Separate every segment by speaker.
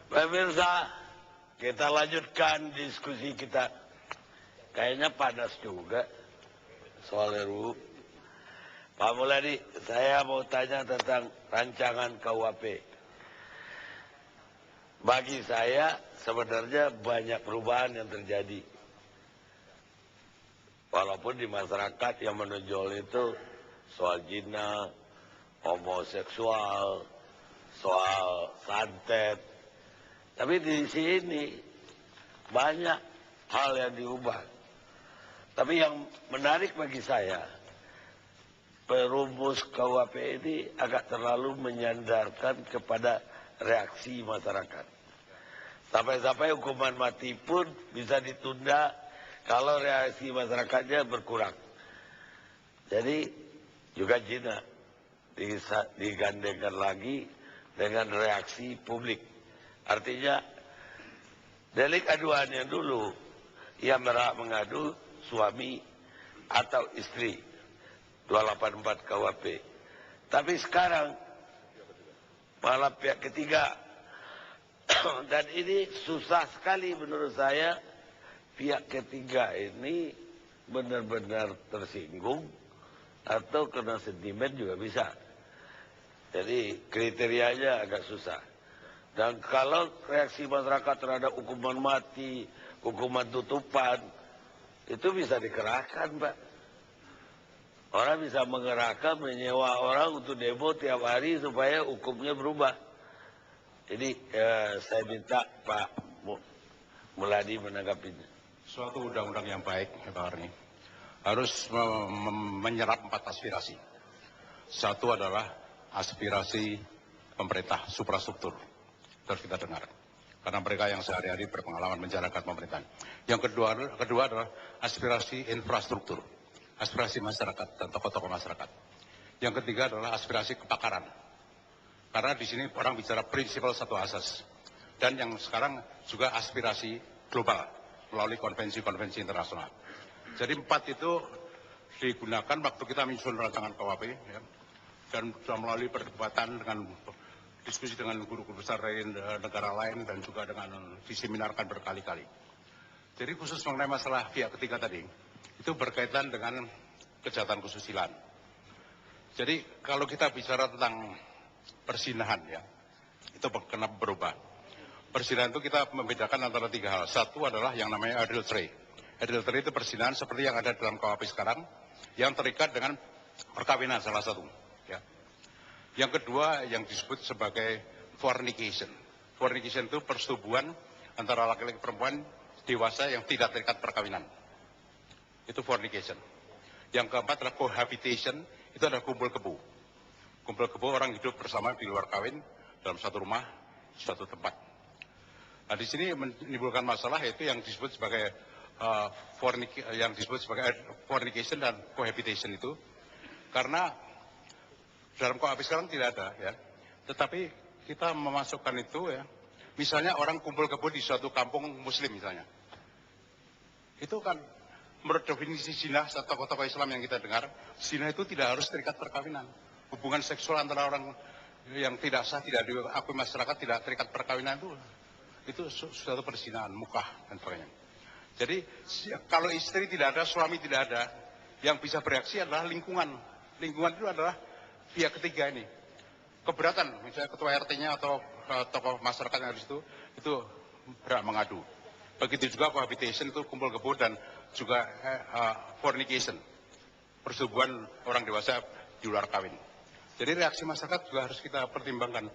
Speaker 1: Pemirsa, kita lanjutkan diskusi kita. Kayaknya panas juga soal RUU. Pak Mulyadi, saya mau tanya tentang rancangan KUHP. Bagi saya sebenarnya banyak perubahan yang terjadi. Walaupun di masyarakat yang menonjol itu soal zina, homoseksual, soal santet. Tapi di sini banyak hal yang diubah. Tapi yang menarik bagi saya, perumus KUHP ini agak terlalu menyandarkan kepada reaksi masyarakat. Sampai-sampai hukuman mati pun bisa ditunda kalau reaksi masyarakatnya berkurang. Jadi juga zina digandengkan lagi dengan reaksi publik. Artinya delik aduannya dulu yang berhak mengadu suami atau istri 284 KUHP. Tapi sekarang malah pihak ketiga. Dan ini susah sekali menurut saya. Pihak ketiga ini benar-benar tersinggung atau kena sentimen juga bisa. Jadi kriterianya agak susah. Dan kalau reaksi masyarakat terhadap hukuman mati, hukuman tutupan, itu bisa dikerahkan, Pak. Orang bisa mengerahkan, menyewa orang untuk demo tiap hari supaya hukumnya berubah. Jadi saya minta Pak Mulyadi menanggapinya.
Speaker 2: Suatu undang-undang yang baik, Pak Arni, harus menyerap 4 aspirasi. Satu adalah aspirasi pemerintah, suprastruktur. Terus kita dengar. Karena mereka yang sehari-hari berpengalaman menjalankan pemerintahan. Yang kedua adalah aspirasi infrastruktur. Aspirasi masyarakat dan tokoh-tokoh masyarakat. Yang ketiga adalah aspirasi kepakaran. Karena di sini orang bicara prinsipal satu asas. Dan yang sekarang juga aspirasi global melalui konvensi-konvensi internasional. Jadi 4 itu digunakan waktu kita menyusun rancangan KUHP, ya, dan sudah melalui perdebatan dengan diskusi dengan guru-guru besar dari negara lain dan juga dengan diseminarkan berkali-kali. Jadi khusus mengenai masalah pihak ketiga tadi, itu berkaitan dengan kejahatan kesusilaan. Jadi kalau kita bicara tentang persinahan, ya, itu kena berubah. Persinahan itu kita membedakan antara 3 hal. Satu adalah yang namanya adultery. Adultery itu persinahan seperti yang ada dalam KUHP sekarang, yang terikat dengan perkawinan salah satu. Ya. Yang kedua yang disebut sebagai fornication. Fornication itu persetubuhan antara laki-laki perempuan dewasa yang tidak terikat perkawinan. Itu fornication. Yang keempat adalah cohabitation, itu adalah kumpul kebo. Kumpul kebo orang hidup bersama di luar kawin dalam satu rumah, suatu tempat. Nah di sini menimbulkan masalah yaitu yang disebut sebagai fornication dan cohabitation itu, karena dalam KUHP sekarang tidak ada, ya. Tetapi kita memasukkan itu, ya. Misalnya orang kumpul kebo di suatu kampung Muslim misalnya, itu kan menurut definisi zina tokoh-tokoh Islam yang kita dengar, zina itu tidak harus terikat perkawinan. Hubungan seksual antara orang yang tidak sah, tidak diakui masyarakat, tidak terikat perkawinan itu suatu perzinahan, mukah dan sebagainya. Jadi kalau istri tidak ada, suami tidak ada, yang bisa bereaksi adalah lingkungan. Lingkungan itu adalah pihak ketiga ini. Keberatan, misalnya ketua RT-nya atau tokoh masyarakat yang ada di situ, itu berhak mengadu. Begitu juga cohabitation, itu kumpul kebo, dan juga fornication, persetubuhan orang dewasa di luar kawin. Jadi reaksi masyarakat juga harus kita pertimbangkan.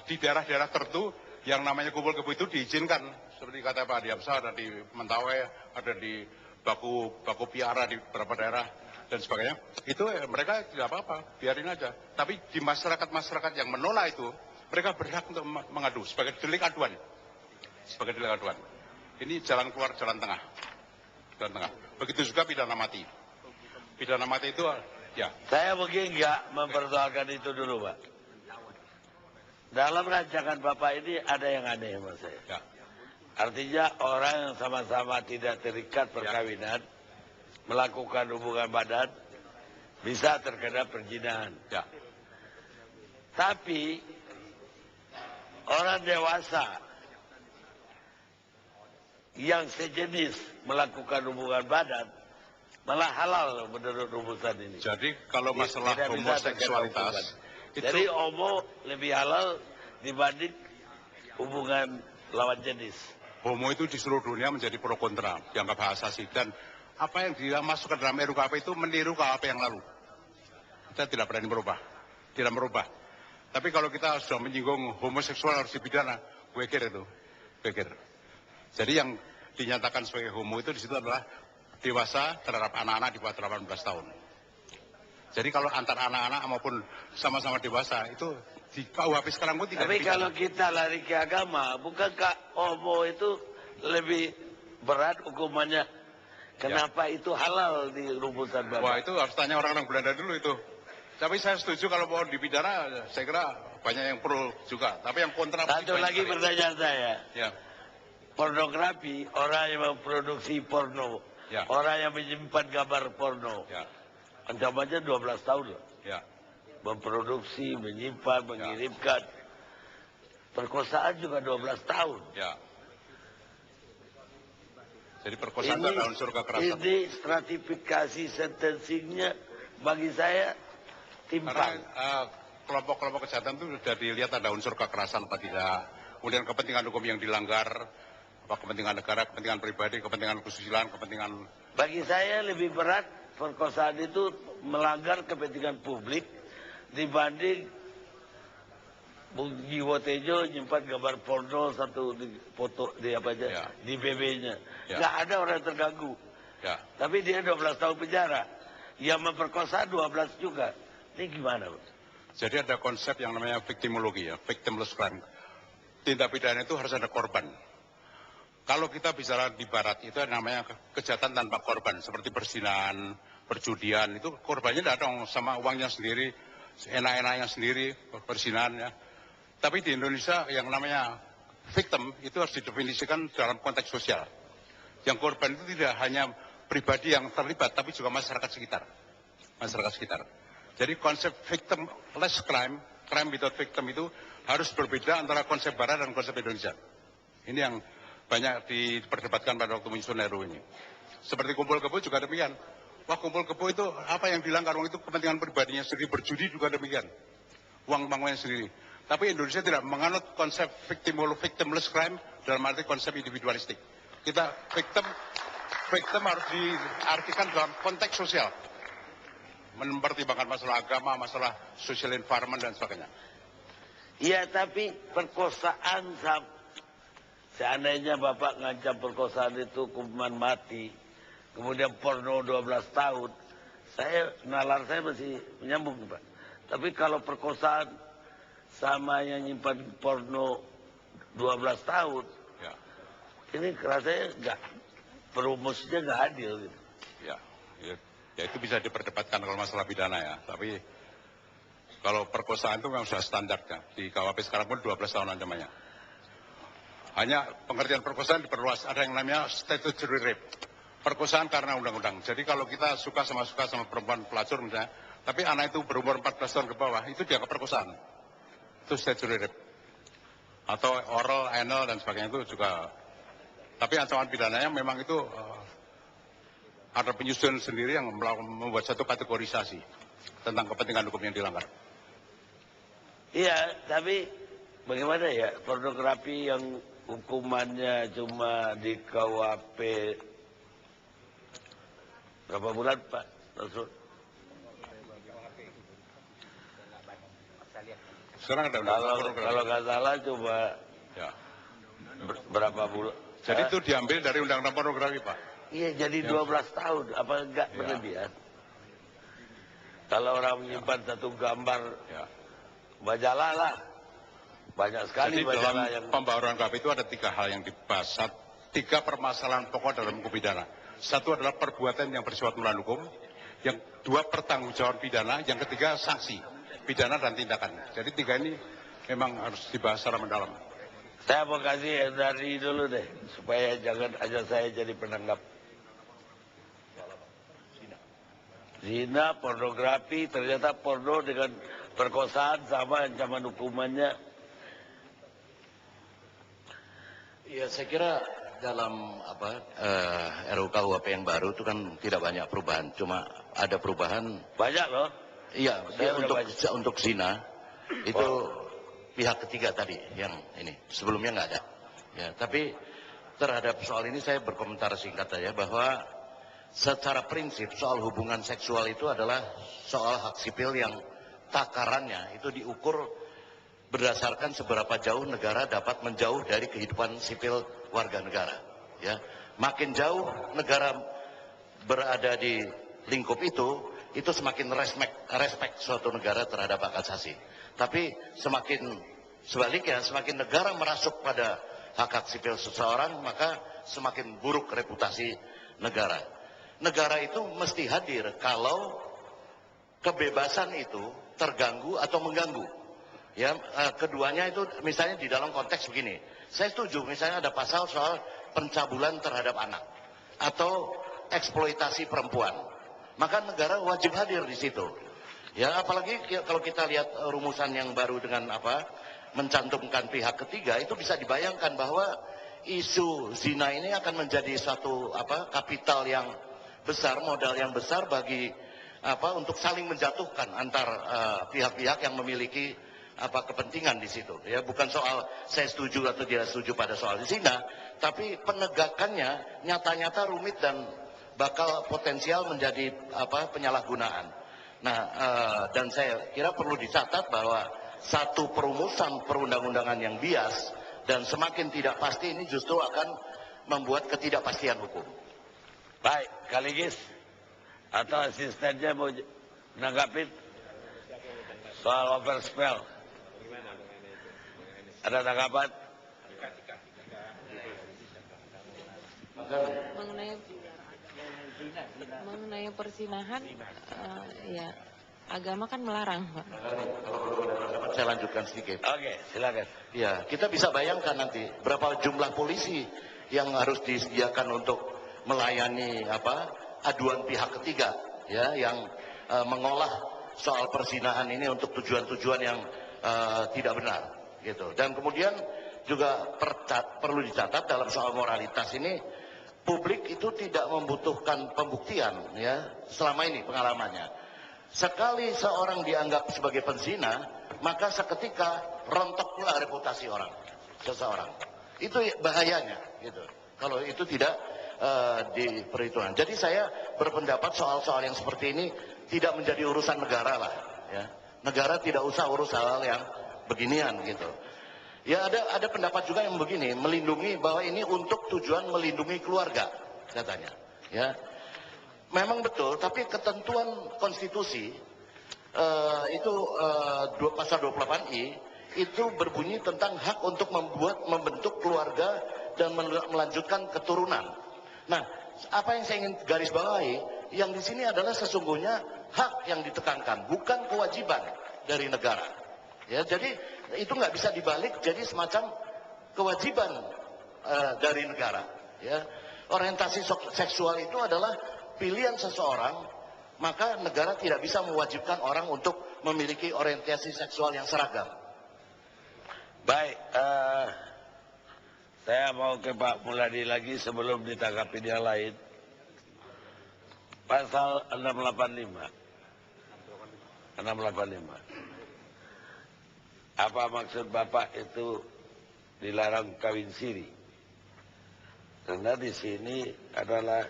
Speaker 2: Di daerah-daerah tertentu yang namanya kumpul kebo itu diizinkan, seperti kata Pak Diamsa, ada di Mentawai, ada di Baku Piara di beberapa daerah dan sebagainya. Itu mereka tidak apa-apa, biarin aja. Tapi di masyarakat-masyarakat yang menolak itu, mereka berhak untuk mengadu sebagai delik aduan. Sebagai delik aduan. Ini jalan keluar, jalan tengah. Jalan tengah. Begitu juga pidana mati. Pidana mati itu, ya.
Speaker 1: Saya mungkin nggak mempersoalkan itu dulu, Pak. Dalam rancangan Bapak ini ada yang aneh, Mas saya.
Speaker 2: Ya.
Speaker 1: Artinya orang yang sama-sama tidak terikat perkawinan, melakukan hubungan badan, bisa terkena perzinahan.
Speaker 2: Ya.
Speaker 1: Tapi orang dewasa yang sejenis melakukan hubungan badan malah halal menurut rumusan ini.
Speaker 2: Jadi kalau masalah
Speaker 1: Tidak bisa
Speaker 2: homoseksualitas
Speaker 1: terkait. Jadi homo lebih halal dibanding hubungan lawan jenis.
Speaker 2: homo itu di seluruh dunia menjadi pro kontra, dianggap hak asasi, dan apa yang dimasukkan dalam RUKP itu meniru KUHP yang lalu. Kita tidak berani merubah, tidak merubah. Tapi kalau kita sudah menyinggung homoseksual harus dipidana, weker itu, weker. Jadi yang dinyatakan sebagai homo itu di situ adalah dewasa terhadap anak-anak di bawah 18 tahun. Jadi kalau antar anak-anak maupun sama-sama dewasa itu di KUHP sekarang pun tidak.
Speaker 1: Tapi kalau kita lari ke agama, bukankah homo itu lebih berat hukumannya? Kenapa itu halal di rumusan Bapak?
Speaker 2: Wah, itu harus tanya orang-orang Belanda dulu itu. Tapi saya setuju kalau mau dipidana, saya kira banyak yang pro juga. Tapi yang kontra.
Speaker 1: Satu lagi pertanyaan saya.
Speaker 2: Ya.
Speaker 1: Pornografi, orang yang memproduksi porno,
Speaker 2: Ya.
Speaker 1: orang yang menyimpan gambar porno,
Speaker 2: Ya.
Speaker 1: ancamannya 12 tahun loh.
Speaker 2: Ya.
Speaker 1: Memproduksi, menyimpan, mengirimkan. Perkosaan juga 12 tahun.
Speaker 2: Ya. Jadi perkosaan dalam unsur kekerasan.
Speaker 1: Ini stratifikasi sentencingnya bagi saya timpang.
Speaker 2: Karena kelompok-kelompok kejahatan itu sudah dilihat ada unsur kekerasan apa tidak. Kemudian kepentingan hukum yang dilanggar, apa kepentingan negara, kepentingan pribadi, kepentingan kesusilaan, kepentingan.
Speaker 1: Bagi saya lebih berat perkosaan itu melanggar kepentingan publik dibanding Bung Jiwo Tejo nyimpan gambar porno satu di foto di apa aja,
Speaker 2: Ya.
Speaker 1: di BB-nya.
Speaker 2: Ya.
Speaker 1: Nggak ada orang yang terganggu.
Speaker 2: Ya.
Speaker 1: Tapi dia 12 tahun penjara. Yang memperkosa 12 juga. Ini gimana, Pak?
Speaker 2: Jadi ada konsep yang namanya victimologi ya, victimless crime. Tindak pidana itu harus ada korban. Kalau kita bicara di barat itu namanya kejahatan tanpa korban, seperti perzinahan, perjudian, itu korbannya tidak ada sama uangnya sendiri, enak-enaknya sendiri, perzinahan ya. Tapi di Indonesia yang namanya victim itu harus didefinisikan dalam konteks sosial. Yang korban itu tidak hanya pribadi yang terlibat, tapi juga masyarakat sekitar. Masyarakat sekitar. Jadi konsep victimless crime, crime without victim itu harus berbeda antara konsep barat dan konsep Indonesia. Ini yang banyak diperdebatkan pada waktu menyusun RUU ini. Seperti kumpul kebo juga demikian. Wah, kumpul kebo itu apa yang dilanggar, uang itu kepentingan pribadinya sendiri, berjudi juga demikian. Uang bangunnya sendiri. Tapi Indonesia tidak menganut konsep victimless crime dalam arti konsep individualistik. Kita victim harus diartikan dalam konteks sosial. Mempertimbangkan masalah agama, masalah social environment dan sebagainya.
Speaker 1: Iya, tapi perkosaan seandainya Bapak ngancam perkosaan itu hukuman mati, kemudian porno 12 tahun, nalar saya masih menyambung, Pak. Tapi kalau perkosaan sama yang nyimpan porno 12 tahun,
Speaker 2: Ya.
Speaker 1: ini rasanya perumusnya nggak adil gitu.
Speaker 2: Ya itu bisa diperdebatkan kalau masalah pidana ya. Tapi kalau perkosaan itu memang sudah standarnya. Di KUHP sekarang pun 12 tahun ancamannya. Hanya pengertian perkosaan diperluas. Ada yang namanya statutory rape. Perkosaan karena undang-undang. Jadi kalau kita suka sama perempuan pelacur misalnya, tapi anak itu berumur 14 tahun ke bawah, itu dianggap perkosaan. Itu statutory rape. Atau oral, anal, dan sebagainya itu juga. Tapi ancaman pidananya memang itu ada penyusunan sendiri yang membuat satu kategorisasi tentang kepentingan hukum yang dilanggar.
Speaker 1: Iya, tapi bagaimana ya pornografi yang hukumannya cuma di KUHP berapa bulan, Pak Rasul?
Speaker 2: Sekarang ada
Speaker 1: kalau nggak salah cuma
Speaker 2: ya.
Speaker 1: berapa bulan?
Speaker 2: Jadi itu diambil dari undang-undang pornografi, Pak.
Speaker 1: Iya, jadi 12 tahun. Apa enggak berlebihan? Kalau orang menyimpan satu gambar majalah lah, banyak sekali
Speaker 2: jadi
Speaker 1: majalah
Speaker 2: dalam
Speaker 1: yang
Speaker 2: pembaharuan KUHP itu ada 3 hal yang dibahas. 3 permasalahan pokok dalam hukum pidana. Satu adalah perbuatan yang bersifat melawan hukum. Yang 2 pertanggungjawaban pidana. Yang 3 sanksi pidana dan tindakan. Jadi 3 ini memang harus dibahas secara mendalam.
Speaker 1: saya mau kasih dari dulu deh, supaya jangan aja saya jadi penanggap. Zina, pornografi, ternyata porno dengan perkosaan sama ancaman hukumannya.
Speaker 3: Ya, saya kira dalam RUU KUHP yang baru itu kan tidak banyak perubahan, cuma ada perubahan.
Speaker 1: Banyak loh.
Speaker 3: Iya,
Speaker 1: Saya udah
Speaker 3: untuk zina itu pihak ketiga tadi yang ini, sebelumnya nggak ada. Ya, tapi terhadap soal ini saya berkomentar singkat saja bahwa secara prinsip soal hubungan seksual itu adalah soal hak sipil yang takarannya itu diukur berdasarkan seberapa jauh negara dapat menjauh dari kehidupan sipil warga negara. Ya, makin jauh negara berada di lingkup itu semakin respect suatu negara terhadap hak asasi. Tapi semakin sebaliknya, semakin negara merasuk pada hak sipil seseorang, maka semakin buruk reputasi negara. Negara itu mesti hadir kalau kebebasan itu terganggu atau mengganggu. Ya, keduanya itu misalnya di dalam konteks begini. Saya setuju misalnya ada pasal soal pencabulan terhadap anak atau eksploitasi perempuan. Maka negara wajib hadir di situ. Ya, apalagi kalau kita lihat rumusan yang baru dengan mencantumkan pihak ketiga, itu bisa dibayangkan bahwa isu zina ini akan menjadi satu kapital yang besar, modal yang besar bagi untuk saling menjatuhkan antar pihak-pihak yang memiliki kepentingan di situ. Ya, bukan soal saya setuju atau tidak setuju pada soal zina, tapi penegakannya nyata-nyata rumit dan bakal potensial menjadi penyalahgunaan. Nah, dan saya kira perlu dicatat bahwa satu perumusan perundang-undangan yang bias dan semakin tidak pasti ini justru akan membuat ketidakpastian hukum.
Speaker 1: Baik, Kaligis atau asistennya mau menanggapi soal overspell. Ada tanggapan?
Speaker 4: Mengenai persinahan, ya agama kan melarang, Pak.
Speaker 3: Saya lanjutkan sedikit.
Speaker 1: Oke, silakan.
Speaker 3: Ya, kita bisa bayangkan nanti berapa jumlah polisi yang harus disediakan untuk melayani aduan pihak ketiga, ya, yang mengolah soal persinahan ini untuk tujuan-tujuan yang tidak benar, gitu. Dan kemudian juga perlu dicatat dalam soal moralitas ini, publik itu tidak membutuhkan pembuktian, ya, selama ini pengalamannya. Sekali seorang dianggap sebagai penzina, maka seketika rontok pula reputasi seseorang. Itu bahayanya, gitu. Kalau itu tidak diperhitungkan. Jadi saya berpendapat soal-soal yang seperti ini tidak menjadi urusan negara lah, ya. Negara tidak usah urus hal-hal yang beginian, gitu. Ya, ada pendapat juga yang begini, melindungi bahwa ini untuk tujuan melindungi keluarga, katanya. Ya, memang betul, tapi ketentuan konstitusi itu pasal 28I itu berbunyi tentang hak untuk membentuk keluarga dan melanjutkan keturunan. Nah, apa yang saya ingin garis bawahi, yang di sini adalah sesungguhnya hak yang ditekankan, bukan kewajiban dari negara. Ya, jadi itu nggak bisa dibalik jadi semacam kewajiban dari negara. Ya, orientasi seksual itu adalah pilihan seseorang, maka negara tidak bisa mewajibkan orang untuk memiliki orientasi seksual yang seragam.
Speaker 1: Baik, saya mau ke Pak Muladi lagi sebelum ditanggapi yang lain. Pasal 685. Apa maksud Bapak itu dilarang kawin siri? Karena di sini adalah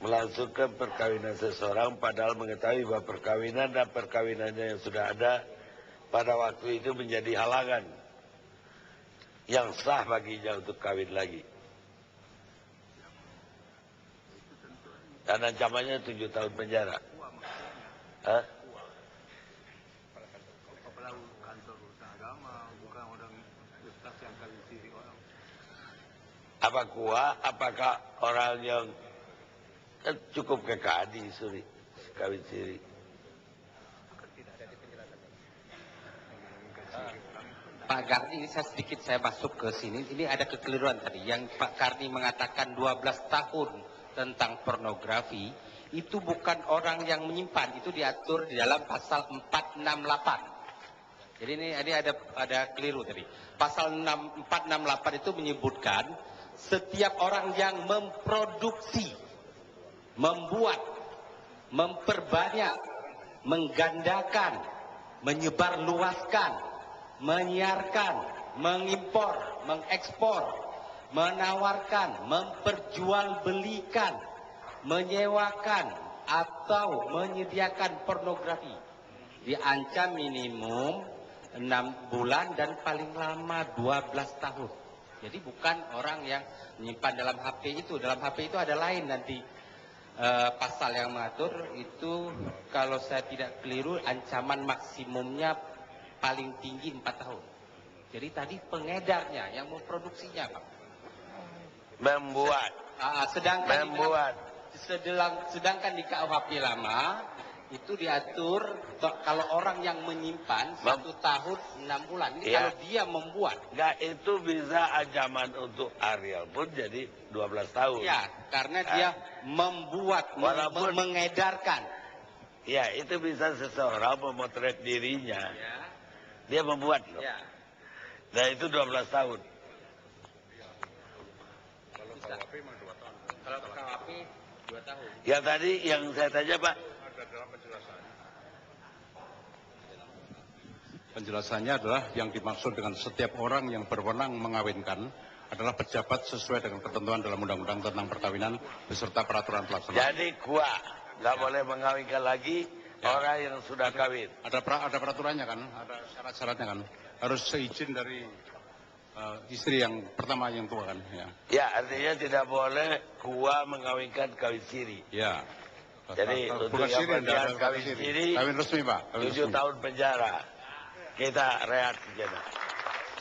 Speaker 1: melangsungkan perkawinan seseorang padahal mengetahui bahwa perkawinan dan perkawinannya yang sudah ada pada waktu itu menjadi halangan yang sah baginya untuk kawin lagi. Dan ancamannya 7 tahun penjara. Hah? Apa apakah orang yang cukup ke kadi kawin siri?
Speaker 5: Pak Gardi, saya masuk ke sini. Ini ada kekeliruan tadi. Yang Pak Gardi mengatakan 12 tahun tentang pornografi, itu bukan orang yang menyimpan. Itu diatur di dalam pasal 468. Jadi ini ada keliru tadi. Pasal 468 itu menyebutkan setiap orang yang memproduksi, membuat, memperbanyak, menggandakan, menyebarluaskan, menyiarkan, mengimpor, mengekspor, menawarkan, memperjualbelikan, menyewakan, atau menyediakan pornografi diancam minimum 6 bulan dan paling lama 12 tahun. Jadi bukan orang yang menyimpan dalam HP itu. Dalam HP itu ada lain nanti pasal yang mengatur itu, kalau saya tidak keliru ancaman maksimumnya paling tinggi 4 tahun. Jadi tadi pengedarnya yang memproduksinya, Pak.
Speaker 1: Membuat.
Speaker 5: Sedangkan di KUHP lama itu diatur kalau orang yang menyimpan 1 tahun 6 bulan. Ini
Speaker 1: Ya.
Speaker 5: kalau dia membuat.
Speaker 1: Nggak, itu bisa ancaman untuk Ariel pun jadi 12 tahun.
Speaker 5: Ya, karena dia membuat,
Speaker 1: Walaupun-
Speaker 5: mengedarkan.
Speaker 1: Ya, itu bisa seseorang memotret dirinya.
Speaker 5: Ya.
Speaker 1: Dia membuat loh.
Speaker 5: Ya.
Speaker 1: Dan itu 12 tahun.
Speaker 5: Bisa. Kalau KUHP 2 tahun.
Speaker 1: Ya tadi yang saya tanya Pak,
Speaker 2: Penjelasannya adalah yang dimaksud dengan setiap orang yang berwenang mengawinkan adalah pejabat sesuai dengan ketentuan dalam Undang-Undang tentang Perkawinan beserta peraturan pelaksana.
Speaker 1: jadi gua nggak boleh mengawinkan lagi orang yang sudah kawin.
Speaker 2: Ada peraturannya kan, ada syarat-syaratnya kan. Harus seizin dari istri yang pertama yang tua kan. Ya.
Speaker 1: Ya, artinya tidak boleh gua mengawinkan kawin siri.
Speaker 2: Ya.
Speaker 1: Jadi untuk
Speaker 2: Bukan
Speaker 1: yang
Speaker 2: siri, tidak
Speaker 1: bagian
Speaker 2: ada
Speaker 1: kawin
Speaker 2: siri.
Speaker 1: siri,
Speaker 2: Kawin resmi Pak. Kawin
Speaker 1: 7
Speaker 2: resmi.
Speaker 1: tahun penjara. Kita rehat sejenak.